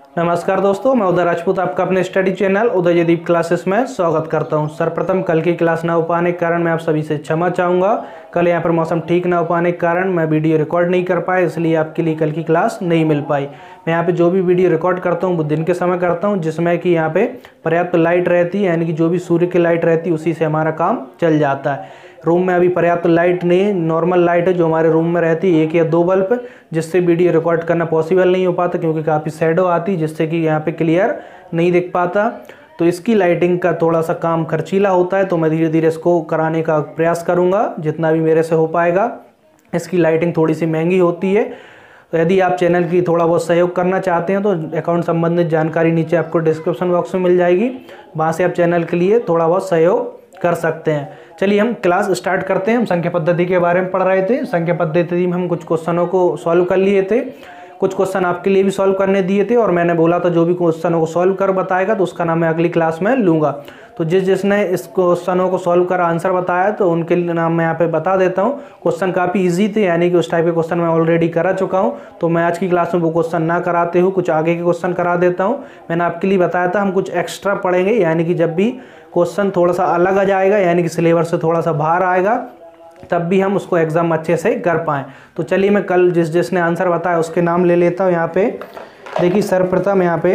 नमस्कार दोस्तों, मैं उदय राजपूत आपका अपने स्टडी चैनल उदयदीप क्लासेस में स्वागत करता हूं। सर्वप्रथम कल की क्लास ना हो पाने के कारण मैं आप सभी से क्षमा चाहूँगा। कल यहां पर मौसम ठीक ना हो पाने के कारण मैं वीडियो रिकॉर्ड नहीं कर पाया, इसलिए आपके लिए कल की क्लास नहीं मिल पाई। मैं यहाँ पे जो भी वीडियो रिकॉर्ड करता हूँ वो दिन के समय करता हूँ, जिसमें कि यहाँ पे पर्याप्त लाइट रहती है, यानी कि जो भी सूर्य की लाइट रहती है उसी से हमारा काम चल जाता है। रूम में अभी पर्याप्त लाइट नहीं है, नॉर्मल लाइट है जो हमारे रूम में रहती है, 1 या 2 बल्ब, जिससे वीडियो रिकॉर्ड करना पॉसिबल नहीं हो पाता क्योंकि काफ़ी शैडो आती है जिससे कि यहाँ पे क्लियर नहीं दिख पाता। तो इसकी लाइटिंग का थोड़ा सा काम खर्चीला होता है, तो मैं धीरे धीरे इसको कराने का प्रयास करूँगा जितना भी मेरे से हो पाएगा। इसकी लाइटिंग थोड़ी सी महंगी होती है, तो यदि आप चैनल की थोड़ा बहुत सहयोग करना चाहते हैं तो अकाउंट संबंधित जानकारी नीचे आपको डिस्क्रिप्शन बॉक्स में मिल जाएगी, वहाँ से आप चैनल के लिए थोड़ा बहुत सहयोग कर सकते हैं। चलिए हम क्लास स्टार्ट करते हैं। हम संख्या पद्धति के बारे में पढ़ रहे थे। संख्या पद्धति में हम कुछ क्वेश्चनों को सॉल्व कर लिए थे, कुछ क्वेश्चन आपके लिए भी सॉल्व करने दिए थे और मैंने बोला था जो भी क्वेश्चनों को सॉल्व कर बताएगा तो उसका नाम मैं अगली क्लास में लूँगा। तो जिसने इस क्वेश्चनों को सॉल्व कर आंसर बताया तो उनके नाम मैं यहाँ पे बता देता हूँ। क्वेश्चन काफ़ी इजी थे, यानी कि उस टाइप के क्वेश्चन मैं ऑलरेडी करा चुका हूँ, तो मैं आज की क्लास में वो क्वेश्चन ना कराते हुए कुछ आगे के क्वेश्चन करा देता हूँ। मैंने आपके लिए बताया था हम कुछ एक्स्ट्रा पढ़ेंगे, यानी कि जब भी क्वेश्चन थोड़ा सा अलग आ जाएगा, यानी कि सिलेबस से थोड़ा सा बाहर आएगा, तब भी हम उसको एग्जाम अच्छे से कर पाएँ। तो चलिए मैं कल जिसने आंसर बताया उसके नाम ले लेता हूँ। यहाँ पे देखिए सर्वप्रथम यहाँ पे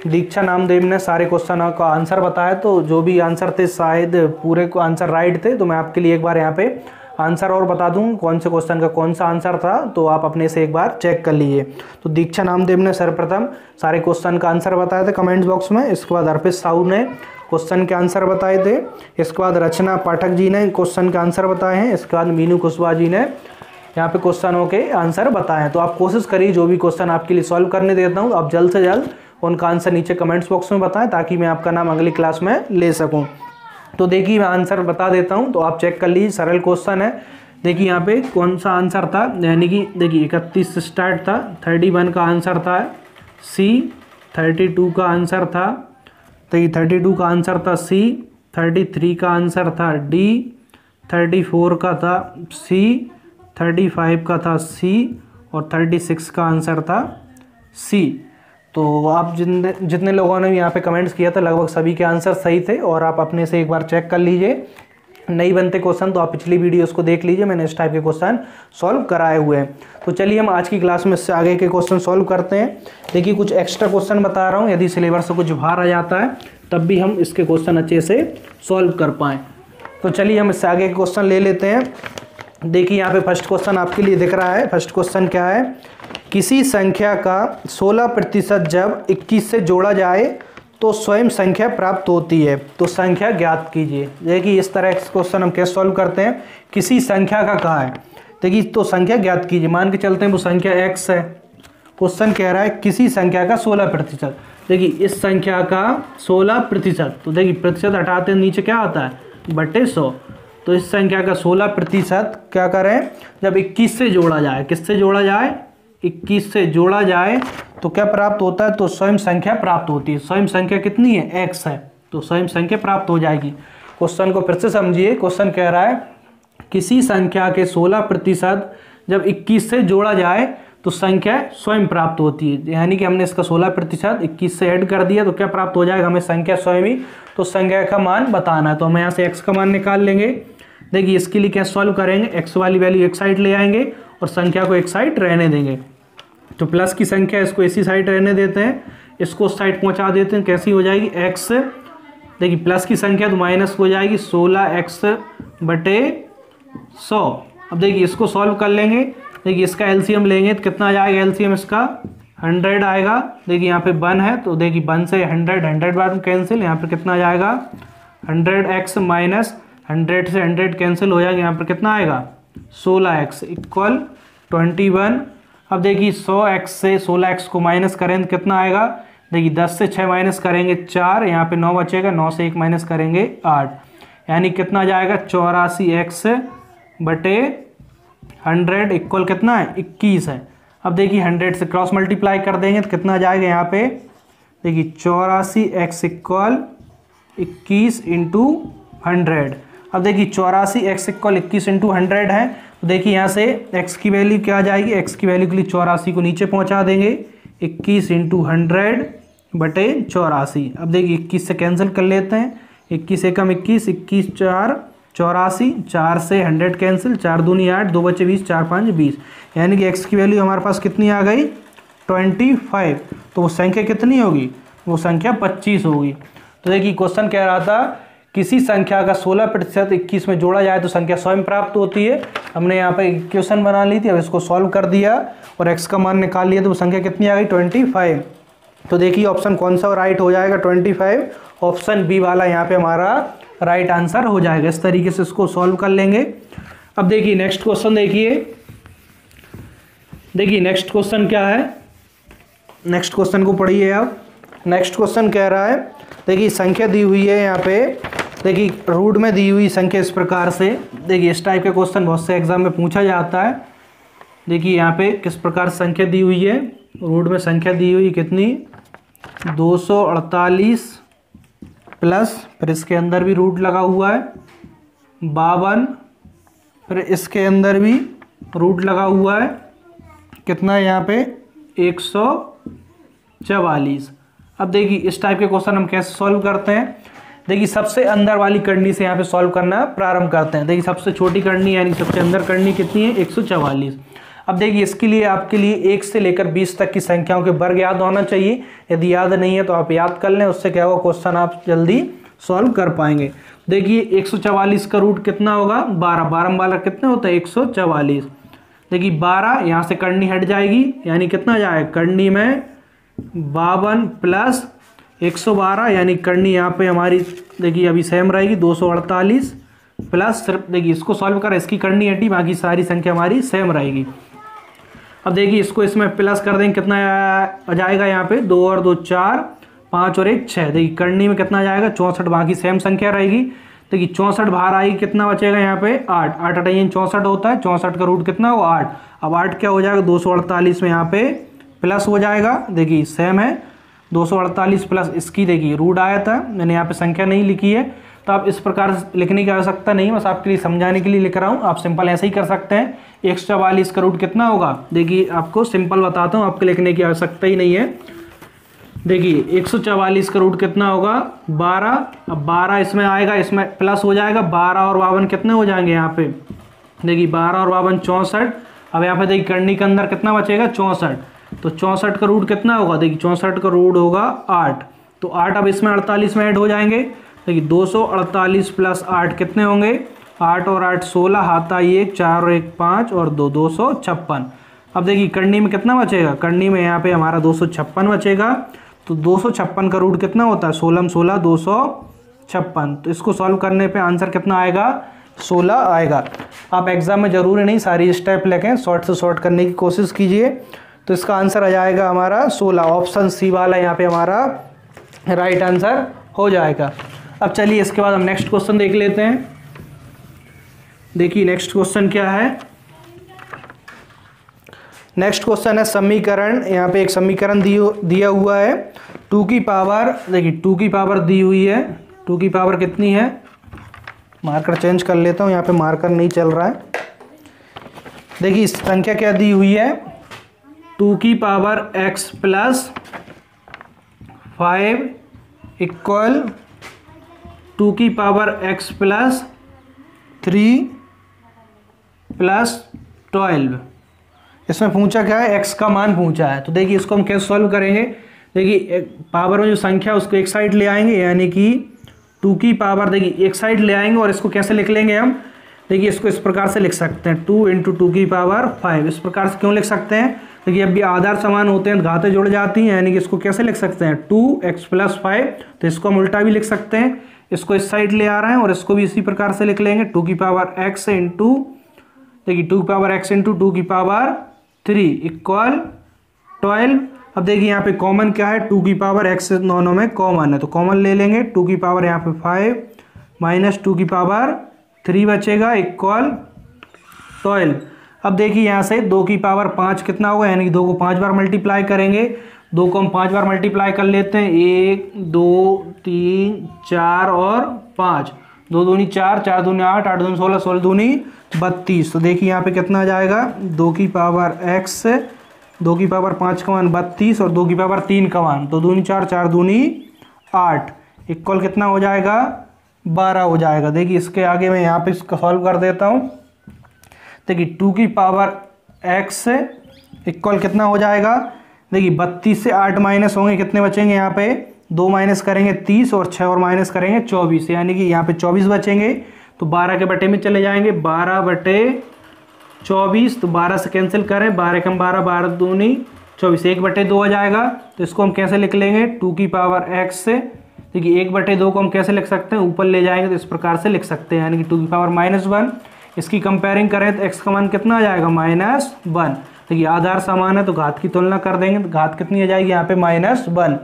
दीक्षा नामदेव ने सारे क्वेश्चनों का आंसर बताया, तो जो भी आंसर थे शायद पूरे को आंसर राइट थे। तो मैं आपके लिए एक बार यहाँ पे आंसर और बता दूँ कौन से क्वेश्चन का कौन सा आंसर था, तो आप अपने से एक बार चेक कर लीजिए। तो दीक्षा नामदेव ने सर्वप्रथम सारे क्वेश्चन का आंसर बताया था कमेंट बॉक्स में। इसके बाद अर्पित साहू ने क्वेश्चन के आंसर बताए थे। इसके बाद रचना पाठक जी ने क्वेश्चन के आंसर बताए हैं। इसके बाद मीनू कुशवाहा जी ने यहाँ पे क्वेश्चनों के आंसर बताए हैं। तो आप कोशिश करिए जो भी क्वेश्चन आपके लिए सॉल्व करने देता हूँ आप जल्द से जल्द उनका आंसर नीचे कमेंट्स बॉक्स में बताएं, ताकि मैं आपका नाम अगली क्लास में ले सकूँ। तो देखिए मैं आंसर बता देता हूँ, तो आप चेक कर लीजिए। सरल क्वेश्चन है। देखिए यहाँ पे कौन सा आंसर था, यानी कि देखिए 31 से स्टार्ट था, 31 का आंसर था सी, 32 का आंसर था, तो ये 32 का आंसर था सी, 33 का आंसर था डी, 34 का था सी, 35 का था सी और 36 का आंसर था सी। तो आप जितने लोगों ने यहाँ पे कमेंट्स किया था लगभग सभी के आंसर सही थे, और आप अपने से एक बार चेक कर लीजिए। नहीं बनते क्वेश्चन तो आप पिछली वीडियोस को देख लीजिए, मैंने इस टाइप के क्वेश्चन सॉल्व कराए हुए हैं। तो चलिए हम आज की क्लास में इससे आगे के क्वेश्चन सॉल्व करते हैं। देखिए कुछ एक्स्ट्रा क्वेश्चन बता रहा हूँ, यदि सिलेबस से कुछ बाहर आ जाता है तब भी हम इसके क्वेश्चन अच्छे से सॉल्व कर पाएँ। तो चलिए हम इससे आगे के क्वेश्चन ले लेते हैं। देखिए यहाँ पे फर्स्ट क्वेश्चन आपके लिए दिख रहा है। फर्स्ट क्वेश्चन क्या है, किसी संख्या का 16% जब 21 से जोड़ा जाए तो स्वयं संख्या प्राप्त होती है, तो संख्या ज्ञात कीजिए। देखिए इस तरह के क्वेश्चन हम कैसे सॉल्व करते हैं। किसी संख्या का कहा है, देखिए तो संख्या ज्ञात कीजिए। मान के चलते हैं वो संख्या x है, क्वेश्चन कह रहा है किसी संख्या का 16%। देखिए इस संख्या का 16%, तो देखिए प्रतिशत हटाते नीचे क्या आता है बटे 100। तो इस संख्या का 16% क्या करें, जब 21 से जोड़ा जाए, किससे जोड़ा जाए 21 से जोड़ा जाए तो क्या प्राप्त होता है, तो स्वयं संख्या प्राप्त होती है। स्वयं संख्या कितनी है x है, तो स्वयं संख्या प्राप्त हो जाएगी। क्वेश्चन को फिर से समझिए। क्वेश्चन कह रहा है किसी संख्या के 16% जब 21 से जोड़ा जाए तो संख्या स्वयं प्राप्त होती है, यानी कि हमने इसका 16% 21 से ऐड कर दिया तो क्या प्राप्त हो जाएगा हमें संख्या स्वयं ही। तो संख्या का मान बताना है, तो हम यहाँ से x का मान निकाल लेंगे। देखिए इसके लिए क्या सॉल्व करेंगे, x वाली वैल्यू एक साइड ले आएंगे और संख्या को एक साइड रहने देंगे। तो प्लस की संख्या इसको इसी साइड रहने देते हैं, इसको उस साइड पहुंचा देते हैं। कैसी हो जाएगी x, देखिए प्लस की संख्या तो माइनस हो जाएगी 16x बटे 100। अब देखिए इसको सॉल्व कर लेंगे। देखिए इसका एलसीएम लेंगे तो कितना आ जाएगा, एलसीएम इसका 100 आएगा। देखिए यहाँ पे 1 है तो देखिए 1 से 100 बार कैंसिल, यहाँ पर कितना आ जाएगा 100x माइनस 100 से 100 कैंसिल हो जाएगा, यहाँ पर कितना आएगा 16x इक्वल 21। अब देखिए 100x से 16x को माइनस करें तो कितना आएगा, देखिए 10 से 6 माइनस करेंगे 4, यहाँ पे 9 बचेगा, 9 से 1 माइनस करेंगे 8, यानी कितना जाएगा 84x बटे 100 इक्वल कितना है 21 है। अब देखिए 100 से क्रॉस मल्टीप्लाई कर देंगे तो कितना जाएगा, यहाँ पे देखिए 84x इक्वल 21 इंटू 100। अब देखिए 84x इक्वल 21 इंटू 100 है, तो देखिए यहाँ से x की वैल्यू क्या आ जाएगी, x की वैल्यू के लिए 84 को नीचे पहुँचा देंगे, 21 इंटू 100 बटे 84। अब देखिए 21 से कैंसिल कर लेते हैं, 21 एकम 21, 21 4 84, 4 से 100 कैंसिल, 4 दूनी 8, 2 बचे 20, 4 5 20, यानी कि x की वैल्यू हमारे पास कितनी आ गई 25। तो वो संख्या कितनी होगी, वो संख्या 25 होगी। तो देखिए क्वेश्चन कह रहा था किसी संख्या का 16% 21 में जोड़ा जाए तो संख्या स्वयं प्राप्त होती है। हमने यहाँ पे इक्वेशन बना ली थी, अब इसको सॉल्व कर दिया और x का मान निकाल लिया तो वो संख्या कितनी आ गई 25। तो देखिए ऑप्शन कौन सा राइट हो जाएगा 25, ऑप्शन बी वाला यहाँ पे हमारा राइट आंसर हो जाएगा। इस तरीके से इसको सॉल्व कर लेंगे। अब देखिए नेक्स्ट क्वेश्चन देखिए नेक्स्ट क्वेश्चन क्या है, नेक्स्ट क्वेश्चन को पढ़िए आप। नेक्स्ट क्वेश्चन कह रहा है, देखिए संख्या दी हुई है यहाँ पे, देखिए रूट में दी हुई संख्या इस प्रकार से। देखिए इस टाइप के क्वेश्चन बहुत से एग्जाम में पूछा जाता है। देखिए यहाँ पे किस प्रकार संख्या दी हुई है, रूट में संख्या दी हुई कितनी 248 प्लस, फिर इसके अंदर भी रूट लगा हुआ है 52, फिर इसके अंदर भी रूट लगा हुआ है कितना है यहाँ पे 144। अब देखिए इस टाइप के क्वेश्चन हम कैसे सॉल्व करते हैं। देखिए सबसे अंदर वाली करनी से यहाँ पे सॉल्व करना प्रारंभ करते हैं। देखिए सबसे छोटी करनी यानी सबसे अंदर करनी कितनी है 144। अब देखिए इसके लिए आपके लिए 1 से लेकर 20 तक की संख्याओं के वर्ग याद होना चाहिए। यदि याद नहीं है तो आप याद कर लें, उससे क्या होगा क्वेश्चन आप जल्दी सॉल्व कर पाएंगे। देखिए 144 का रूट कितना होगा 12, 12 वाला कितना होता है 144। देखिए 12 यहाँ से करनी हट जाएगी यानी कितना जाएगा करनी में 52 प्लस 112, यानी करनी यहाँ पे हमारी देखिए अभी सेम रहेगी 248 प्लस, सिर्फ देखिए इसको सॉल्व कर इसकी करनी हटी, बाकी सारी संख्या हमारी सेम रहेगी। अब देखिए इसको इसमें प्लस कर देंगे कितना आ जाएगा यहाँ पे 2 और 2 4, 5 और 1 6। देखिए करनी में कितना जाएगा 64, बाकी सेम संख्या रहेगी। देखिए 64 बाहर आएगी कितना बचेगा यहाँ पे 8, 8 अठाई 64 होता है, 64 का रूट कितना हो 8। अब 8 क्या हो जाएगा 248 में यहाँ पे प्लस हो जाएगा। देखिए सेम है 248 प्लस इसकी, देखिए रूट आया था, मैंने यहाँ पे संख्या नहीं लिखी है तो आप इस प्रकार लिखने की आवश्यकता नहीं, बस आपके लिए समझाने के लिए लिख रहा हूँ। आप सिंपल ऐसे ही कर सकते हैं। 144 का रूट कितना होगा, देखिए आपको सिंपल बताता हूँ, आपको लिखने की आवश्यकता ही नहीं है। देखिए 144 का रूट कितना होगा 12। अब 12 इसमें आएगा, इसमें प्लस हो जाएगा, 12 और 52 कितने हो जाएंगे यहाँ पे, देखिए 12 और 52 64। अब यहाँ पे देखिए करनी के अंदर कितना बचेगा 64, तो 64 का रूट कितना होगा, देखिए 64 का रूट होगा 8, तो 8 अब इसमें 48 में ऐड हो जाएंगे। देखिए 248 प्लस 8 कितने होंगे 8 और 8 16, हाथ आई 1, 4 और 1 5 और 2 256। अब देखिए करनी में कितना बचेगा, करनी में यहाँ पे हमारा 256 बचेगा। तो 256 का रूट कितना होता है 16 16 256। तो इसको सॉल्व करने पे आंसर कितना आएगा 16 आएगा। आप एग्जाम में जरूरी नहीं सारी स्टेप लेके शॉर्ट से शॉर्ट करने की कोशिश कीजिए। तो इसका आंसर आ जाएगा हमारा 16, ऑप्शन सी वाला यहाँ पे हमारा राइट आंसर हो जाएगा। अब चलिए इसके बाद हम नेक्स्ट क्वेश्चन देख लेते हैं। देखिए नेक्स्ट क्वेश्चन क्या है, नेक्स्ट क्वेश्चन है समीकरण। यहाँ पे एक समीकरण दिया हुआ है 2 की पावर, देखिए 2 की पावर दी हुई है, 2 की पावर कितनी है, मार्कर चेंज कर लेता हूँ, यहाँ पे मार्कर नहीं चल रहा है। देखिए संख्या क्या दी हुई है 2 की पावर x प्लस 5 इक्वल 2 की पावर x प्लस 3 प्लस 12। इसमें पूछा क्या है x का मान पूछा है। तो देखिए इसको हम कैसे सॉल्व करेंगे, देखिए पावर में जो संख्या उसको एक साइड ले आएंगे, यानी कि 2 की पावर देखिए एक साइड ले आएंगे और इसको कैसे लिख लेंगे हम, देखिए इसको इस प्रकार से लिख सकते हैं 2 इंटू 2 की पावर 5। इस प्रकार से क्यों लिख सकते हैं, देखिए अब भी आधार समान होते हैं घातें जुड़ जाती हैं, यानी कि इसको कैसे लिख सकते हैं 2x प्लस 5। तो इसको हम उल्टा भी लिख सकते हैं, इसको इस साइड ले आ रहे हैं और इसको भी इसी प्रकार से लिख लेंगे 2 की पावर x इंटू, देखिए 2 की पावर x इंटू 2 की पावर 3 इक्वल 12। अब देखिए यहाँ पे कॉमन क्या है 2 की पावर x दोनों में कॉमन है, तो कॉमन ले लेंगे 2 की पावर यहाँ पे 5 माइनस 2 की पावर 3 बचेगा इक्वल 12। अब देखिए यहाँ से 2 की पावर 5 कितना होगा, यानी कि 2 को 5 बार मल्टीप्लाई करेंगे, 2 को हम 5 बार मल्टीप्लाई कर लेते हैं 1 2 3 4 और 5, 2 दूनी 4, 4 दूनी 8, 8 दूनी 16, 16 दूनी 32। तो देखिए यहाँ पे कितना आ जाएगा 2 की पावर x 2 की पावर 5 का मान 32 और 2 की पावर 3 का मान, तो दूनी 4, 4 दूनी 8, इक्वल कितना हो जाएगा 12 हो जाएगा। देखिए इसके आगे मैं यहाँ पे इसको सॉल्व कर देता हूँ। देखिए 2 की पावर x इक्वल कितना हो जाएगा, देखिए 32 से 8 माइनस होंगे, कितने बचेंगे यहाँ पे 2 माइनस करेंगे 30 और 6 और माइनस करेंगे 24, यानी कि यहाँ पे 24 बचेंगे। तो 12 के बटे में चले जाएंगे, 12 बटे 24, तो 12 से कैंसिल करें, 12 कम 12, 12 दूनी 24, 1 बटे 2 आ जाएगा। तो इसको हम कैसे लिख लेंगे 2 की पावर x से, देखिए 1 बटे 2 को हम कैसे लिख सकते हैं, ऊपर ले जाएंगे तो इस प्रकार से लिख सकते हैं, यानी कि 2 की पावर -1। इसकी कंपेयरिंग करें तो x का मान कितना आ जाएगा -1। देखिए आधार समान है तो घात की तुलना कर देंगे, तो घात कितनी आ जाएगी यहाँ पे -1।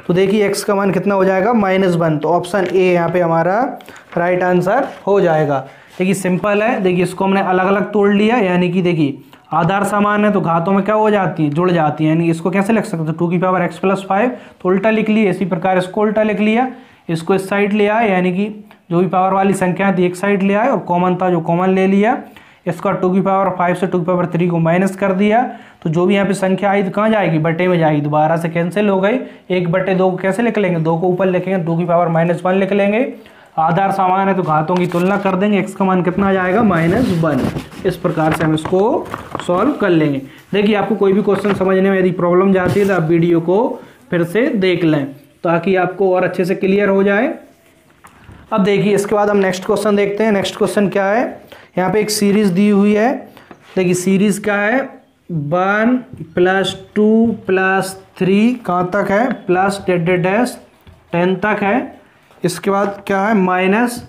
तो देखिए x का मान कितना हो जाएगा -1, तो ऑप्शन ए यहाँ पे हमारा राइट आंसर हो जाएगा। देखिए सिंपल है, देखिए इसको हमने अलग अलग तोड़ लिया, यानी कि देखिए आधार समान है तो घातों में क्या हो जाती है, जुड़ जाती है, यानी इसको कैसे लिख सकते हैं 2 की पावर x + 5, तो उल्टा लिख लिया, इसी प्रकार इसको उल्टा लिख लिया, इसको इस साइड ले आए, यानी कि जो भी पावर वाली संख्या थी एक साइड ले आए और कॉमन था जो कॉमन ले लिया, इसका 2 की पावर 5 से 2 की पावर 3 को माइनस कर दिया, तो जो भी यहाँ पे संख्या आई तो कहाँ जाएगी, बटे में जाएगी, दोबारा से कैंसिल हो गई। 1 बटे 2 को कैसे लिख लेंगे, 2 को ऊपर लिखेंगे, 2 की पावर -1 लिख लेंगे, आधार समान है तो घातों की तुलना कर देंगे, x का मान कितना आ जाएगा -1। इस प्रकार से हम इसको सॉल्व कर लेंगे। देखिए आपको कोई भी क्वेश्चन समझने में यदि प्रॉब्लम जाती है तो आप वीडियो को फिर से देख लें ताकि आपको और अच्छे से क्लियर हो जाए। अब देखिए इसके बाद हम नेक्स्ट क्वेश्चन देखते हैं। नेक्स्ट क्वेश्चन क्या है, यहाँ पे एक सीरीज दी हुई है। देखिए सीरीज क्या है 1 + 2 + 3 कहाँ तक है +10 तक है। इसके बाद क्या है माइनस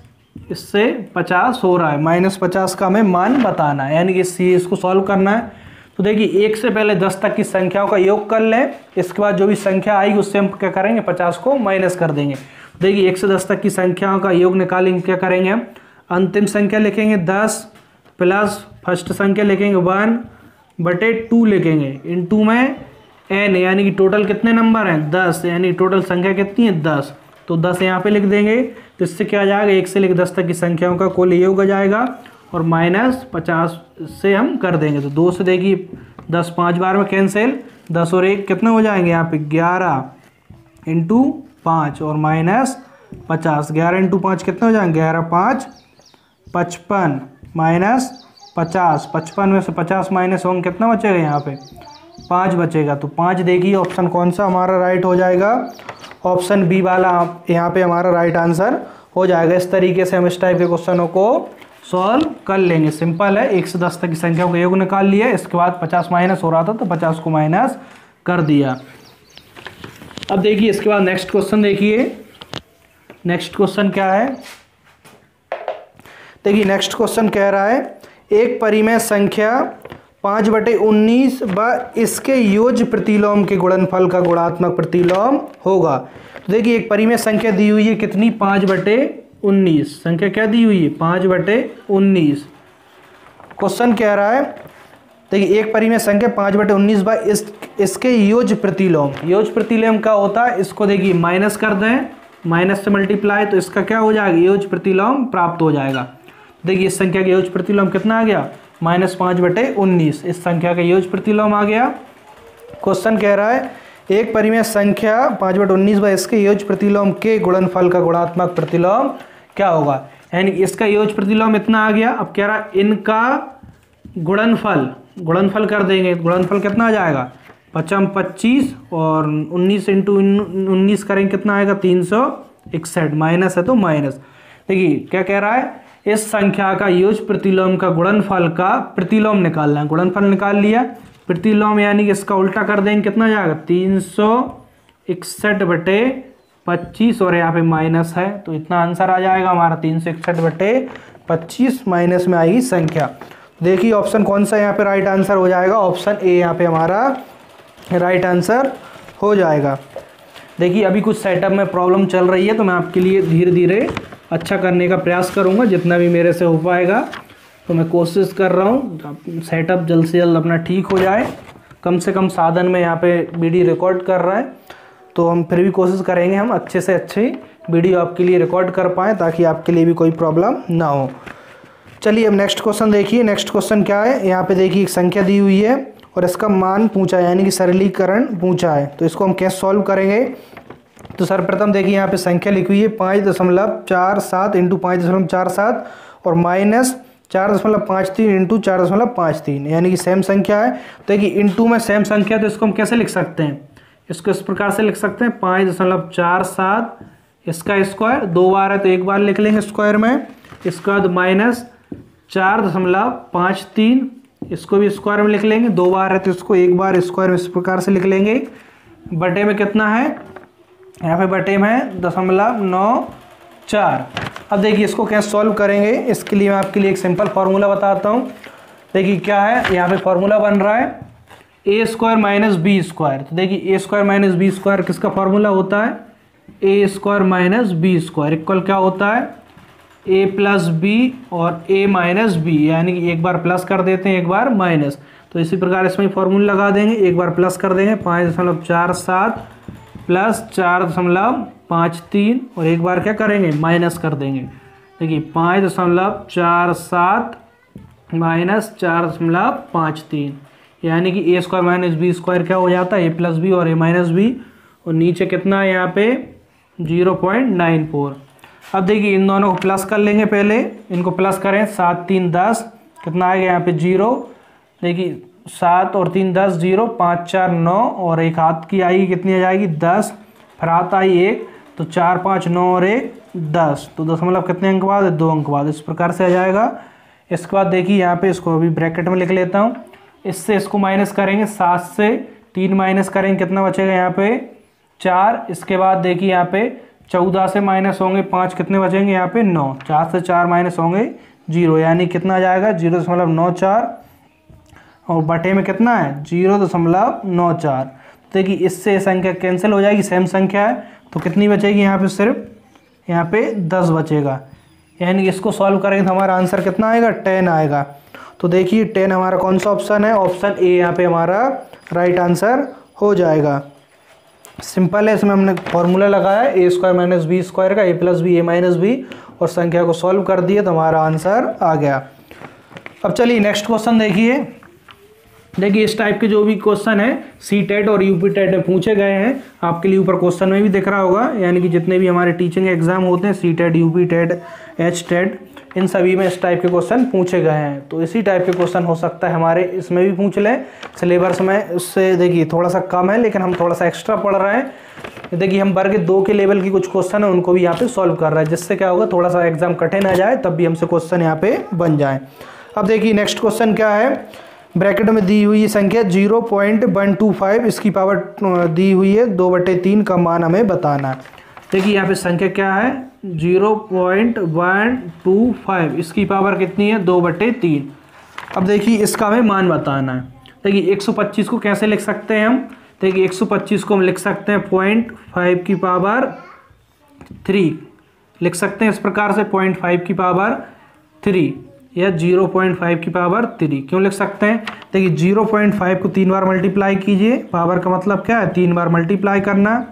इससे 50 हो रहा है, -50 का हमें मान बताना है, यानी कि इस सीरीज को सॉल्व करना है। तो देखिए 1 से पहले 10 तक की संख्याओं का योग कर लें, इसके बाद जो भी संख्या आएगी उससे हम क्या करेंगे 50 को माइनस कर देंगे। देखिए 1 से 10 तक की संख्याओं का योग निकालेंगे, क्या करेंगे हम अंतिम संख्या लिखेंगे 10 प्लस फर्स्ट संख्या लिखेंगे 1 बटे 2 लिखेंगे, इनटू में n, यानी कि टोटल कितने नंबर हैं 10, यानी टोटल संख्या कितनी है 10, तो 10 यहाँ पे लिख देंगे। तो इससे क्या आ जाएगा 1 से लेकर 10 तक की संख्याओं का कुल योग आ जाएगा और -50 से हम कर देंगे। तो 2 से देखिए 10 5 बार में कैंसिल, 10 और 1 कितने हो जाएंगे यहाँ पे 11 इंटू 5 और -50, 11 इंटू 5 कितने हो जाएंगे 11 5 55 -50, 55 में से 50 माइनस होंगे कितना बचेगा यहाँ पे 5 बचेगा। तो 5 देखिए ऑप्शन कौन सा हमारा राइट हो जाएगा, ऑप्शन बी वाला यहाँ पे हमारा राइट आंसर हो जाएगा। इस तरीके से हम इस टाइप के क्वेश्चनों को सॉल्व कर लेंगे। सिंपल है, 1 से 10 तक की संख्याओं का योग निकाल लिया, इसके बाद 50 माइनस हो रहा था तो 50 को माइनस कर दिया। अब देखिए इसके बाद नेक्स्ट क्वेश्चन देखिए, नेक्स्ट क्वेश्चन क्या है। देखिए नेक्स्ट क्वेश्चन कह रहा है एक परिमेय संख्या 5/19 व इसके योज्य प्रतिलोम के गुणनफल का गुणात्मक प्रतिलोम होगा। तो देखिए एक परिमेय संख्या दी हुई है कितनी 5/19, संख्या क्या दी हुई है 5/19। क्वेश्चन कह रहा है देखिए एक परिमेय संख्या 5/19 व इसके योज्य प्रतिलोम, योज्य प्रतिलोम क्या होता है, इसको देखिए माइनस कर दें, माइनस से मल्टीप्लाई, तो इसका क्या हो जाएगा योज्य प्रतिलोम प्राप्त हो जाएगा। देखिए इस संख्या का योज्य प्रतिलोम कितना आ गया -5/19, इस संख्या का योज्य प्रतिलोम आ गया। क्वेश्चन कह रहा है एक परिमेय संख्या 5/19 व इसके योज्य प्रतिलोम के गुणनफल का गुणात्मक प्रतिलोम क्या होगा, यानी इसका योज्य प्रतिलोम इतना आ गया। अब कह रहा है इनका गुणनफल कर देंगे, गुणनफल कितना आ जाएगा 25 और 19 इंटू 19 करेंगे कितना आएगा 361, माइनस है तो माइनस। देखिए क्या कह रहा है इस संख्या का योज्य प्रतिलोम का गुणनफल का प्रतिलोम निकालना है, गुणनफल निकाल लिया, प्रतिलोम यानी कि इसका उल्टा कर देंगे कितना जाएगा 361/25 और यहाँ पे माइनस है तो इतना आंसर आ जाएगा हमारा 361/25, माइनस में आएगी संख्या। देखिए ऑप्शन कौन सा यहाँ पे राइट आंसर हो जाएगा, ऑप्शन ए यहाँ पे हमारा राइट आंसर हो जाएगा। देखिए अभी कुछ सेटअप में प्रॉब्लम चल रही है तो मैं आपके लिए धीरे धीरे अच्छा करने का प्रयास करूंगा, जितना भी मेरे से हो पाएगा तो मैं कोशिश कर रहा हूं सेटअप जल्द से जल्द अपना ठीक हो जाए। कम से कम साधन में यहाँ पे वीडियो रिकॉर्ड कर रहा है तो हम फिर भी कोशिश करेंगे हम अच्छे से अच्छी वीडियो आपके लिए रिकॉर्ड कर पाएँ ताकि आपके लिए भी कोई प्रॉब्लम ना हो। चलिए अब नेक्स्ट क्वेश्चन देखिए। नेक्स्ट क्वेश्चन क्या है, यहाँ पे देखिए एक संख्या दी हुई है और इसका मान पूछा है, यानी कि सरलीकरण पूछा है। तो इसको हम कैसे सॉल्व करेंगे? तो सर्वप्रथम देखिए यहाँ पे संख्या लिखी हुई है 5.47 इंटू 5.47 और माइनस 4.53 इंटू 4.53, यानी कि सेम संख्या है। तो देखिए इंटू में सेम संख्या, तो इसको हम कैसे लिख सकते हैं? इसको इस प्रकार से लिख सकते हैं 5.47 इसका स्क्वायर, 2 बार है तो एक बार लिख लेंगे स्क्वायर में, इसके बाद माइनस 4.53 इसको भी स्क्वायर में लिख लेंगे, 2 बार है तो इसको एक बार स्क्वायर में इस प्रकार से लिख लेंगे। बटे में कितना है? यहाँ पे बटे में 0.94। अब देखिए इसको कैसे सॉल्व करेंगे, इसके लिए मैं आपके लिए एक सिंपल फार्मूला बताता हूँ। देखिए क्या है, यहाँ पे फार्मूला बन रहा है A square minus B square. तो देखिए A square minus B square किसका फार्मूला होता है? A square minus B square equal क्या होता है? ए प्लस बी और ए माइनस बी, यानी कि एक बार प्लस कर देते हैं एक बार माइनस। तो इसी प्रकार इसमें फार्मूला लगा देंगे, एक बार प्लस कर देंगे 5.47 प्लस 4.53 और एक बार क्या करेंगे? माइनस कर देंगे। देखिए 5.47 माइनस 4.53, यानी कि ए स्क्वायर माइनस बी स्क्वायर क्या हो जाता है? ए प्लस बी और ए माइनस बी, और नीचे कितना है यहाँ पे? 0.94। अब देखिए इन दोनों को प्लस कर लेंगे, पहले इनको प्लस करें, 7 3 10, कितना आएगा यहाँ पे? 0। देखिए 7 और 3 10, 0, 5 4 9 और एक हाथ की आएगी, कितनी आ जाएगी? 10, फिर हाथ आई 1, तो 4 5 9 और 1 10, तो दशमलव कितने अंक बाद? 2 अंक बाद, इस प्रकार से आ जाएगा। इसके बाद देखिए यहाँ पे इसको अभी ब्रैकेट में लिख लेता हूँ, इससे इसको माइनस करेंगे, 7 से 3 माइनस करेंगे, कितना बचेगा यहाँ पे? 4। इसके बाद देखिए यहाँ पे 14 से माइनस होंगे 5, कितने बचेंगे यहाँ पे? 9। 4 से 4 माइनस होंगे 0, यानी कितना आ जाएगा? 0.94 और बटे में कितना है? 0.94। देखिए इससे संख्या कैंसिल हो जाएगी, सेम संख्या है, तो कितनी बचेगी यहाँ पे? सिर्फ यहाँ पे 10 बचेगा, यानी कि इसको सॉल्व करेंगे तो हमारा आंसर कितना आएगा? 10 आएगा। तो देखिए 10 हमारा कौन सा ऑप्शन है? ऑप्शन ए यहाँ पे हमारा राइट आंसर हो जाएगा। सिंपल है, इसमें हमने फॉर्मूला लगाया ए स्क्वायर माइनस बी स्क्वायर का, ए plus B A minus B, और संख्या को सॉल्व कर दिए तो हमारा आंसर आ गया। अब चलिए नेक्स्ट क्वेश्चन देखिए। देखिए इस टाइप के जो भी क्वेश्चन है सी-टेट और यूपी-टेट में पूछे गए हैं, आपके लिए ऊपर क्वेश्चन में भी दिख रहा होगा, यानी कि जितने भी हमारे टीचिंग एग्जाम होते हैं सी-टेट, यूपी-टेट, एच-टेट, इन सभी में इस टाइप के क्वेश्चन पूछे गए हैं। तो इसी टाइप के क्वेश्चन हो सकता है हमारे इसमें भी पूछ लें। सिलेबस में उससे देखिए थोड़ा सा कम है, लेकिन हम थोड़ा सा एक्स्ट्रा पढ़ रहे हैं। देखिए हम वर्ग 2 के लेवल की कुछ क्वेश्चन है उनको भी यहाँ पे सॉल्व कर रहे हैं, जिससे क्या होगा, थोड़ा सा एग्जाम कठिन आ जाए तब भी हमसे क्वेश्चन यहाँ पे बन जाए। अब देखिए नेक्स्ट क्वेश्चन क्या है, ब्रैकेट में दी हुई संख्या 0.125, इसकी पावर दी हुई है 2/3 का मान हमें बताना है। देखिए यहाँ पे संख्या क्या है? 0.125, इसकी पावर कितनी है? 2/3। अब देखिए इसका हमें मान बताना है। देखिए 125 को कैसे लिख सकते हैं हम? देखिए 125 को हम लिख सकते हैं 0.5 की पावर 3 लिख सकते हैं, इस प्रकार से 0.5 की पावर 3 या 0.5 की पावर 3 क्यों लिख सकते हैं? देखिए 0.5 को 3 बार मल्टीप्लाई कीजिए, पावर का मतलब क्या है? 3 बार मल्टीप्लाई करना।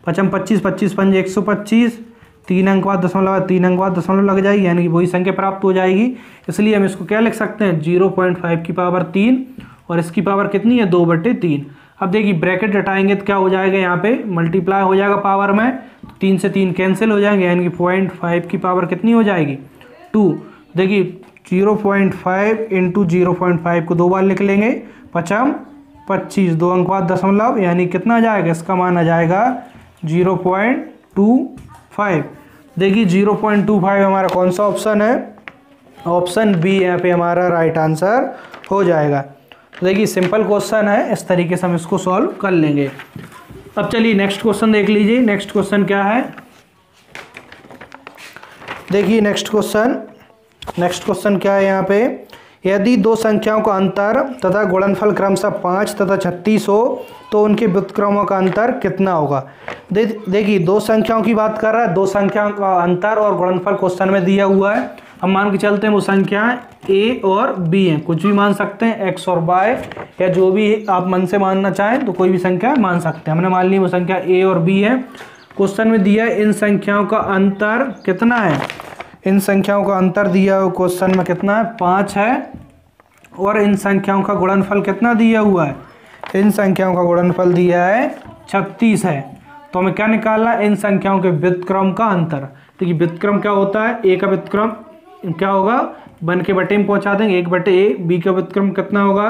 5 25, 25 5 125, 3 अंक बाद दशमलव, 3 अंक बाद दशमलव लग जाएगी, यानी कि वही संख्या प्राप्त हो जाएगी। इसलिए हम इसको क्या लिख सकते हैं? 0.5 की पावर 3 और इसकी पावर कितनी है? 2/3। अब देखिए ब्रैकेट हटाएंगे तो क्या हो जाएगा? यहाँ पे मल्टीप्लाई हो जाएगा पावर में, 3 से 3 कैंसिल हो जाएंगे, यानी कि 0.5 की पावर कितनी हो जाएगी? 2। देखिए 0.5 इंटू 0.5 को 2 बार लिख लेंगे, 5 25, 2 अंक बाद दशमलव, यानी कितना आ जाएगा? इसका मान आ जाएगा 0.25। देखिए 0.25 हमारा कौन सा ऑप्शन है? ऑप्शन बी यहाँ पे हमारा राइट आंसर हो जाएगा। तो देखिए सिंपल क्वेश्चन है, इस तरीके से हम इसको सॉल्व कर लेंगे। अब चलिए नेक्स्ट क्वेश्चन देख लीजिए। नेक्स्ट क्वेश्चन क्या है? देखिए नेक्स्ट क्वेश्चन क्या है यहाँ पे? यदि 2 संख्याओं का अंतर तथा गुणनफल क्रमशः 5 तथा 36 हो तो उनके व्युत्क्रमों का अंतर कितना होगा? देखिए 2 संख्याओं की बात कर रहा है, 2 संख्याओं का अंतर और गुणनफल क्वेश्चन में दिया हुआ है। हम मान के चलते हैं वो संख्या a और b हैं, कुछ भी मान सकते हैं, x और y, या जो भी आप मन से मानना चाहें तो कोई भी संख्या मान सकते हैं। हमने मान ली वो संख्या a और b है। क्वेश्चन में दिया है इन संख्याओं का अंतर कितना है? इन संख्याओं का अंतर दिया हुआ क्वेश्चन में कितना है? 5 है और इन संख्याओं का गुणनफल कितना दिया हुआ है, इन संख्याओं का गुणनफल दिया है 36 है। तो हमें क्या निकालना है, इन संख्याओं के व्युत्क्रम का अंतर। देखिए व्युत्क्रम क्या होता है, ए का व्युत्क्रम क्या होगा 1 के बटे में पहुंचा देंगे 1/a, बी का व्युत्क्रम कितना होगा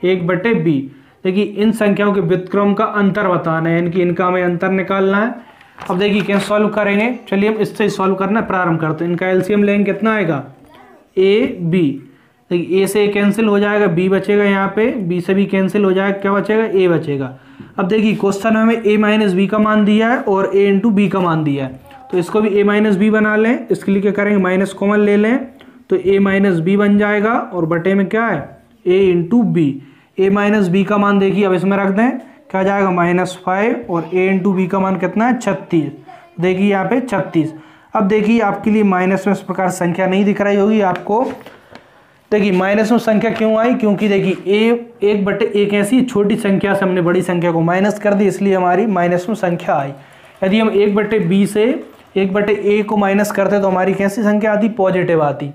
1/b। देखिए इन संख्याओं के व्युत्क्रम का अंतर बताना है, इनकी इनका हमें अंतर निकालना है। अब देखिए कैसे सॉल्व करेंगे, चलिए हम इससे सॉल्व करना प्रारंभ करते हैं। इनका एलसीएम लेंगे कितना आएगा ab। देखिए ए से ए कैंसिल हो जाएगा, बी बचेगा, यहाँ पे बी से भी कैंसिल हो जाएगा, क्या बचेगा ए बचेगा। अब देखिए क्वेश्चन में हमें a माइनस बी का मान दिया है और a इंटू बी का मान दिया है, तो इसको भी a माइनस बी बना लें। इसके लिए क्या करेंगे, माइनस कॉमन ले लें तो a माइनस बी बन जाएगा और बटे में क्या है a into B. A minus B का मान देखिए अब इसमें रख दें, क्या जाएगा -5 और a इंटू बी का मान कितना है 36। देखिए यहाँ पे 36। अब देखिए आपके लिए माइनस में इस प्रकार संख्या नहीं दिख रही होगी आपको। देखिए माइनस में संख्या क्यों आई, क्योंकि देखिए 1/1 ऐसी छोटी संख्या से हमने बड़ी संख्या को माइनस कर दी, इसलिए हमारी माइनस में संख्या आई। यदि हम 1/b से 1/a को माइनस करते तो हमारी कैसी संख्या आती, पॉजिटिव आती।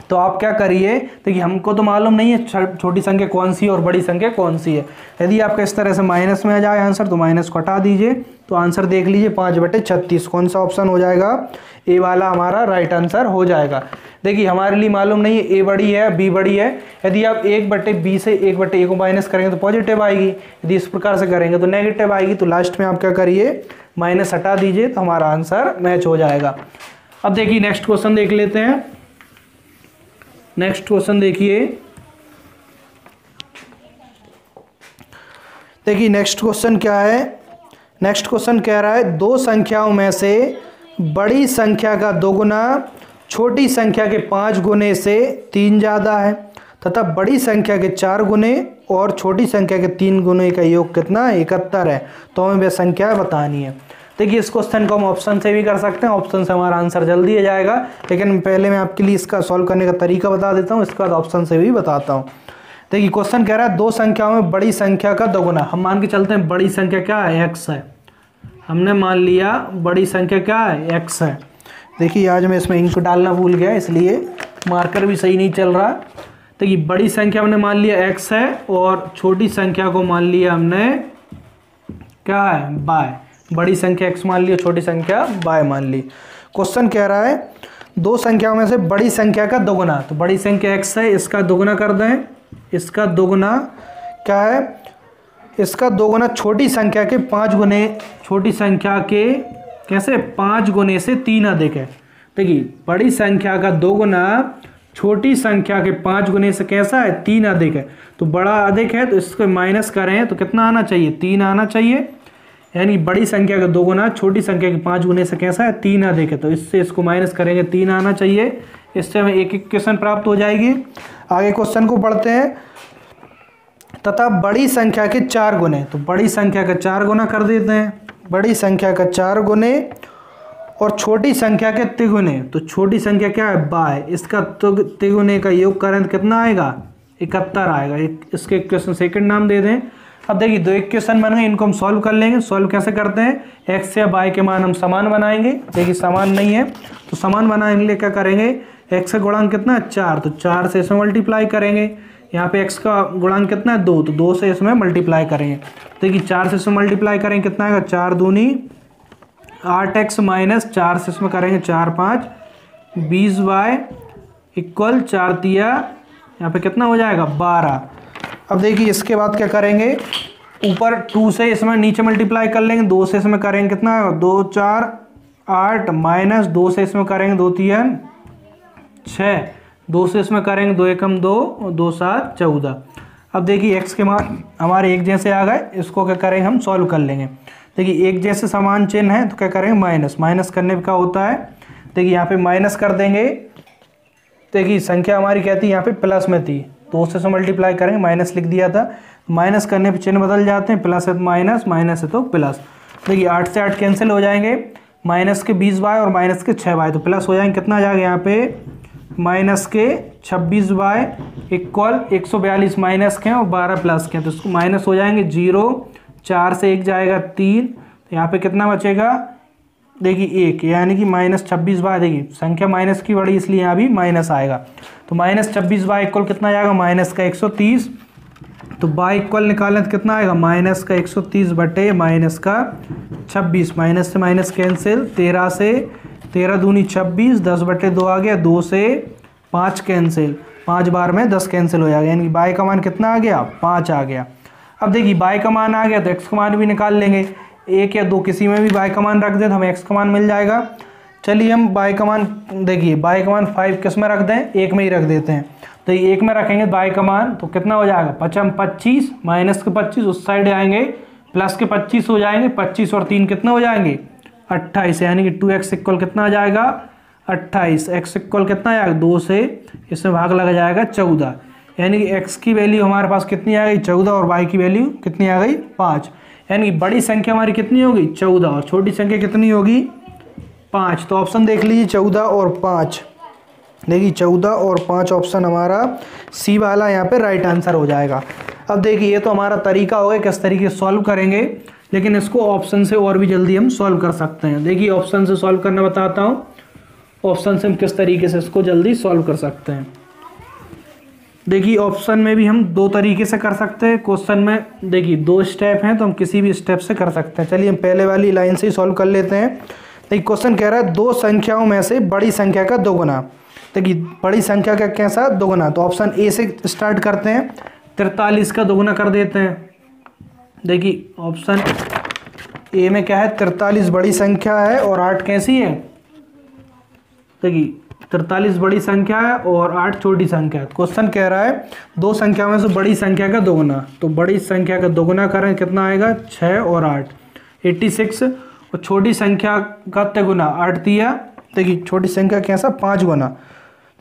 तो आप क्या करिए, देखिए हमको तो मालूम नहीं है छोटी संख्या कौन सी है और बड़ी संख्या कौन सी है। यदि आपका इस तरह से माइनस में आ जाए आंसर तो माइनस को हटा दीजिए, तो आंसर देख लीजिए 5/36। कौन सा ऑप्शन हो जाएगा, ए वाला हमारा राइट आंसर हो जाएगा। देखिए हमारे लिए मालूम नहीं है ए बड़ी है बी बड़ी है। यदि आप 1/b से 1/a को माइनस करेंगे तो पॉजिटिव आएगी, यदि इस प्रकार से करेंगे तो नेगेटिव आएगी। तो लास्ट में आप क्या करिए, माइनस हटा दीजिए, तो हमारा आंसर मैच हो जाएगा। अब देखिए नेक्स्ट क्वेश्चन देख लेते हैं। नेक्स्ट क्वेश्चन देखिए, देखिए नेक्स्ट क्वेश्चन क्या है। नेक्स्ट क्वेश्चन कह रहा है दो संख्याओं में से बड़ी संख्या का दोगुना छोटी संख्या के 5 गुने से 3 ज़्यादा है तथा बड़ी संख्या के 4 गुने और छोटी संख्या के 3 गुने का योग कितना है 71 है। तो हमें वह संख्या बतानी है। देखिए इस क्वेश्चन को हम ऑप्शन से भी कर सकते हैं, ऑप्शन से हमारा आंसर जल्दी आ जाएगा, लेकिन पहले मैं आपके लिए इसका सॉल्व करने का तरीका बता देता हूँ, इसके बाद ऑप्शन से भी बताता हूँ। देखिए क्वेश्चन कह रहा है दो संख्याओं में बड़ी संख्या का दोगुना। हम मान के चलते हैं बड़ी संख्या क्या है, x है। हमने मान लिया बड़ी संख्या क्या है, x है। देखिए आज मैं इसमें इंक डालना भूल गया, इसलिए मार्कर भी सही नहीं चल रहा। देखिए बड़ी संख्या हमने मान लिया x है और छोटी संख्या को मान लिया हमने क्या है, y। बड़ी संख्या x मान ली, छोटी संख्या y मान ली। क्वेश्चन कह रहा है दो संख्याओं में से बड़ी संख्या का दोगुना। तो बड़ी संख्या x है, इसका दोगुना कर दें। इसका दोगुना क्या है, इसका दोगुना छोटी संख्या के 5 गुने, छोटी संख्या के कैसे 5 गुने से 3 अधिक है। देखिए बड़ी संख्या का दोगुना छोटी संख्या के 5 गुने से कैसा है, 3 अधिक है। तो बड़ा अधिक है तो इसको माइनस करें तो कितना आना चाहिए, 3 आना चाहिए। यानी बड़ी संख्या का दोगुना छोटी संख्या के 5 गुने से कैसा है, 3 अधिक है। तो इससे इसको माइनस करेंगे, 3 आना चाहिए। इससे हमें एक इक्वेशन प्राप्त हो जाएगी। आगे क्वेश्चन को पढ़ते हैं। तथा बड़ी संख्या के 4 गुने, तो बड़ी संख्या का 4 गुना कर देते हैं। बड़ी संख्या का 4 गुने और छोटी संख्या के तिगुने। तो छोटी संख्या क्या है, y, इसका तिगुने का योग करें तो कितना आएगा, 71 आएगा। इसके इक्वेशन सेकंड नाम दे दें। अब देखिए दो इक्वेशन बन गए, इनको हम सॉल्व कर लेंगे। सॉल्व कैसे करते हैं, x या y के मान हम समान बनाएंगे। देखिए समान नहीं है तो समान बनाने के लिए क्या करेंगे, x का गुणांक कितना है 4, तो 4 से इसमें मल्टीप्लाई करेंगे। यहाँ पे x का गुणांक कितना है 2, तो 2 से इसमें मल्टीप्लाई करेंगे। देखिए 4 से इसमें मल्टीप्लाई करेंगे कितना आएगा, 4 दूनी 8x माइनस 4 से इसमें करेंगे 4 5 20y इक्वल 4 तिया यहाँ पे कितना हो जाएगा 12। अब देखिए इसके बाद क्या करेंगे, ऊपर 2 से इसमें नीचे मल्टीप्लाई कर लेंगे। 2 से इसमें करेंगे कितना, 2 4 8 माइनस 2 से इसमें करेंगे 2 3 6, 2 से इसमें करेंगे 2 एकम 2 और 2 7 14। अब देखिए x के मान हमारे एक जैसे आ गए, इसको क्या करेंगे हम सॉल्व कर लेंगे। देखिए एक जैसे समान चिन्ह है तो क्या करेंगे, माइनस। माइनस करने पे क्या होता है, देखिए यहाँ पे माइनस कर देंगे। देखिए संख्या हमारी क्या थी, यहाँ पे प्लस में थी, 2 से मल्टीप्लाई करेंगे, माइनस लिख दिया था। माइनस करने पे चिन्ह बदल जाते हैं, प्लस है तो माइनस, माइनस है तो प्लस। देखिए 8 से 8 कैंसिल हो जाएंगे, माइनस के 20y और माइनस के 6y, तो प्लस हो जाएंगे। कितना आ जाएगा यहाँ पे, माइनस के 26y इक्वल 142 माइनस के और 12 प्लस के, तो इसको माइनस हो जाएंगे 0। 4 से 1 जाएगा 3, तो यहाँ पे कितना बचेगा देखिए 1, यानी कि -26/, देखिए संख्या माइनस की बड़ी इसलिए यहाँ भी माइनस आएगा। तो -26 इक्वल कितना जाएगा, -130। तो बाई इक्वल निकालें तो कितना आएगा, -130 बटे -26, माइनस से माइनस कैंसिल, 13 से 13 दूनी 26, 10 बटे 2 आ गया, 2 से 5 कैंसिल, 5 बार में 10 कैंसिल हो जाएगा, यानी कि बाई का मान कितना आ गया, 5 आ गया। अब देखिए बाई का मान आ गया तो एक्स का मान भी निकाल लेंगे, 1 या 2 किसी में भी बाई का मान रख दें तो हमें एक्स का मान मिल जाएगा। चलिए हम बाई का मान, देखिए बाई का मान 5 किस में रख दें, 1 में ही रख देते हैं। तो ये 1 में रखेंगे बाई का मान तो कितना हो जाएगा, 25, माइनस के 25 उस साइड आएंगे, प्लस के 25 हो जाएंगे, 25 और 3 कितना हो जाएंगे, 28, यानी कि 2x इक्वल कितना आ जाएगा, 28। x इक्वल कितना आएगा, 2 से इसमें भाग लगा जाएगा 14, यानी कि x की वैल्यू हमारे पास कितनी आ गई, 14, और y की वैल्यू कितनी आ गई, 5। यानी कि बड़ी संख्या हमारी कितनी होगी, 14, और छोटी संख्या कितनी होगी, 5। तो ऑप्शन देख लीजिए 14 और 5, देखिए 14 और 5 ऑप्शन हमारा सी वाला यहाँ पे राइट आंसर हो जाएगा। अब देखिए ये तो हमारा तरीका होगा किस तरीके से सॉल्व करेंगे, लेकिन इसको ऑप्शन से और भी जल्दी हम सॉल्व कर सकते हैं। देखिए ऑप्शन से सॉल्व करना बताता हूँ, ऑप्शन से हम किस तरीके से इसको जल्दी सॉल्व कर सकते हैं। देखिए ऑप्शन में भी हम 2 तरीके से कर सकते हैं, क्वेश्चन में देखिए 2 स्टेप हैं तो हम किसी भी स्टेप से कर सकते हैं। चलिए हम पहले वाली लाइन से ही सॉल्व कर लेते हैं। देखिए क्वेश्चन कह रहा है 2 संख्याओं में से बड़ी संख्या का दोगुना। देखिए बड़ी संख्या का कैसा, दोगुना। तो ऑप्शन ए से स्टार्ट करते हैं, 43 का दोगुना कर देते हैं। देखिए ऑप्शन ए में क्या है, 43 बड़ी संख्या है और 8 कैसी है, देखिए 43 बड़ी संख्या है और 8 छोटी संख्या है। क्वेश्चन कह रहा है 2 संख्या में से बड़ी संख्या का दोगुना। तो बड़ी संख्या का दोगुना करें कितना आएगा, 6 और 8 86, और छोटी संख्या का तिगुना 8 दिया। देखिए छोटी संख्या कैसा, 5 गुना,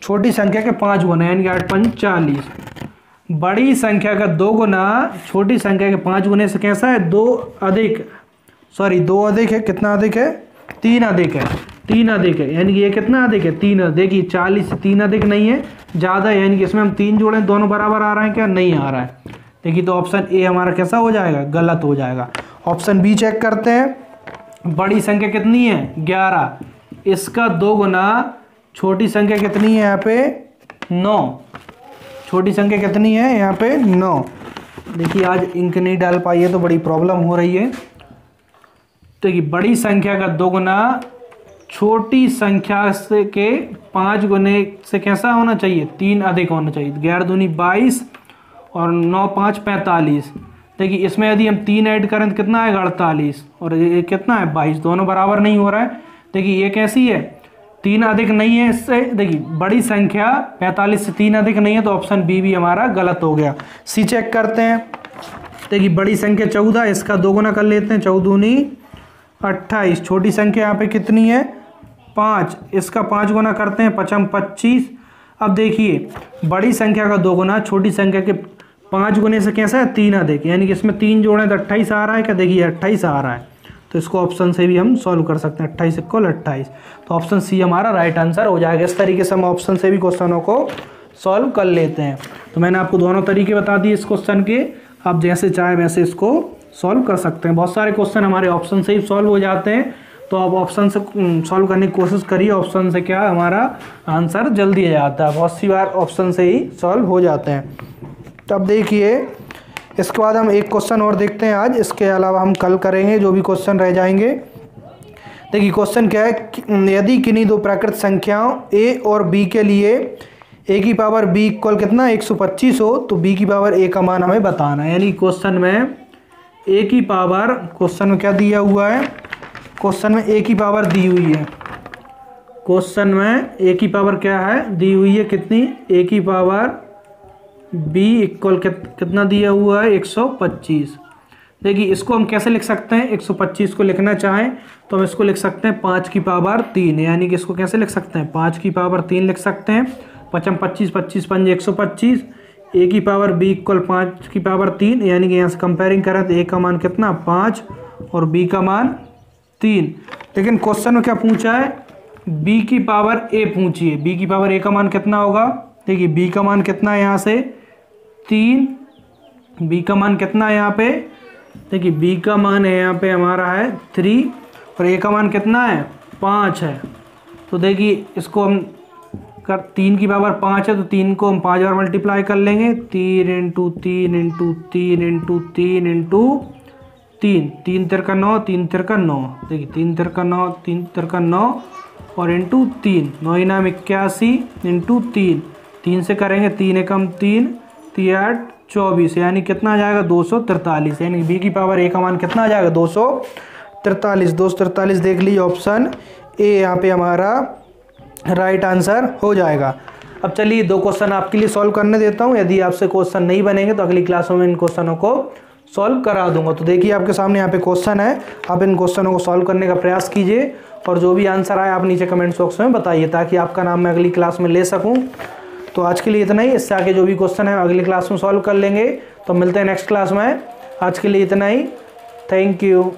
छोटी संख्या के 5 गुना, यानी कि 8 पंच 40। बड़ी संख्या का 2 गुना छोटी संख्या के 5 गुने से कैसा है, 2 अधिक है, कितना अधिक है, 3 अधिक है, 3 अधिक है, यानी कि ये कितना अधिक है, 3 अधिक। देखिए 40 से 3 अधिक नहीं है, ज़्यादा है, यानी कि इसमें हम 3 जोड़ें दोनों बराबर आ रहे हैं क्या, नहीं आ रहा है। देखिए तो ऑप्शन ए हमारा कैसा हो जाएगा, गलत हो जाएगा। ऑप्शन बी चेक करते हैं। बड़ी संख्या कितनी है, 11, इसका 2 गुना छोटी संख्या कितनी है, यहाँ पे 9, छोटी संख्या कितनी है, यहाँ पे 9। देखिए आज इंक नहीं डाल पाई है तो बड़ी प्रॉब्लम हो रही है। देखिए बड़ी संख्या का 2 गुना छोटी संख्या से के 5 गुने से कैसा होना चाहिए, 3 अधिक होना चाहिए। 11 दूनी 22 और 9 5 45। देखिए इसमें यदि हम 3 ऐड करें तो कितना आएगा, 48, और ये कितना है, 22, दोनों बराबर नहीं हो रहा है। देखिए ये कैसी है, 3 अधिक नहीं है इससे। देखिए बड़ी संख्या 45 से 3 अधिक नहीं है, तो ऑप्शन बी भी हमारा गलत हो गया। सी चेक करते हैं। देखिए बड़ी संख्या 14, इसका 2 गुना कर लेते हैं, 14 दूनी 28, छोटी संख्या यहाँ पे कितनी है, 5, इसका 5 गुना करते हैं, 5 25। अब देखिए बड़ी संख्या का 2 गुना छोटी संख्या के 5 गुने से कैसा है, 3 अधिक, यानी कि इसमें 3 जोड़ें तो 28 आ रहा है क्या, देखिए 28 आ रहा है। तो इसको ऑप्शन से भी हम सॉल्व कर सकते हैं, 28 इक्वल 28। तो ऑप्शन सी हमारा राइट आंसर हो जाएगा। इस तरीके से हम ऑप्शन से भी क्वेश्चनों को सॉल्व कर लेते हैं। तो मैंने आपको दोनों तरीके बता दिए इस क्वेश्चन के, आप जैसे चाहे वैसे इसको सॉल्व कर सकते हैं। बहुत सारे क्वेश्चन हमारे ऑप्शन से ही सॉल्व हो जाते हैं, तो आप ऑप्शन से सॉल्व करने की कोशिश करिए। ऑप्शन से क्या हमारा आंसर जल्दी आ जाता है, बहुत सी बार ऑप्शन से ही सॉल्व हो जाते हैं। तब देखिए इसके बाद हम एक क्वेश्चन और देखते हैं आज, इसके अलावा हम कल करेंगे जो भी क्वेश्चन रह जाएंगे। देखिए क्वेश्चन क्या है, यदि किन्हीं 2 प्राकृत संख्याओं a और b के लिए a की पावर b इक्वल कितना 125 हो, तो b की पावर a का मान हमें बताना है। यानी क्वेश्चन में a की पावर, क्वेश्चन में क्या दिया हुआ है, क्वेश्चन में a की पावर दी हुई है, क्वेश्चन में a की पावर क्या है, दी हुई है कितनी, a की पावर b इक्वल कितना दिया हुआ है, 125। देखिए इसको हम कैसे लिख सकते हैं, 125 को लिखना चाहें तो हम इसको लिख सकते हैं 5 की पावर 3, यानी कि इसको कैसे लिख सकते हैं, 5 की पावर 3 लिख सकते हैं। 5 25, 25 5 125, a की पावर b इक्वल 5 की पावर 3, यानी कि यहाँ से कंपेयरिंग करें तो a का मान कितना 5 और b का मान 3। लेकिन क्वेश्चन में क्या पूछा है, b की पावर a पूछी है, b की पावर a का मान कितना होगा। देखिए b का मान कितना है, यहाँ से 3, b का मान कितना है यहाँ पे, देखिए b का मान है यहाँ पे हमारा है 3, और ए का मान कितना है 5 है। तो देखिए इसको हम 3 की पावर 5 है तो 3 को हम 5 बार मल्टीप्लाई कर लेंगे। 3 इंटू 3 इंटू 3 इंटू 3 इंटू 3, 3 तिरका 9, 3 तिरका 9, देखिए 3 तिरका 9, 3 तिरका 9 और इंटू 3, 9 नाम 81 इंटू 3, 3 से करेंगे 3 एकम 3, 3 8 24, यानी कितना आ जाएगा 243, यानी बी की पावर ए का मान कितना आ जाएगा 243। 243 देख लीजिए ऑप्शन ए यहाँ पे हमारा राइट आंसर हो जाएगा। अब चलिए 2 क्वेश्चन आपके लिए सॉल्व करने देता हूँ। यदि आपसे क्वेश्चन नहीं बनेंगे तो अगली क्लासों में इन क्वेश्चनों को सॉल्व करा दूंगा। तो देखिए आपके सामने यहाँ पे क्वेश्चन है, आप इन क्वेश्चनों को सॉल्व करने का प्रयास कीजिए और जो भी आंसर आए आप नीचे कमेंट बॉक्स में बताइए ताकि आपका नाम मैं अगली क्लास में ले सकूँ। तो आज के लिए इतना ही, इससे आगे जो भी क्वेश्चन है अगली क्लास में सॉल्व कर लेंगे। तो मिलते हैं नेक्स्ट क्लास में, आज के लिए इतना ही, थैंक यू।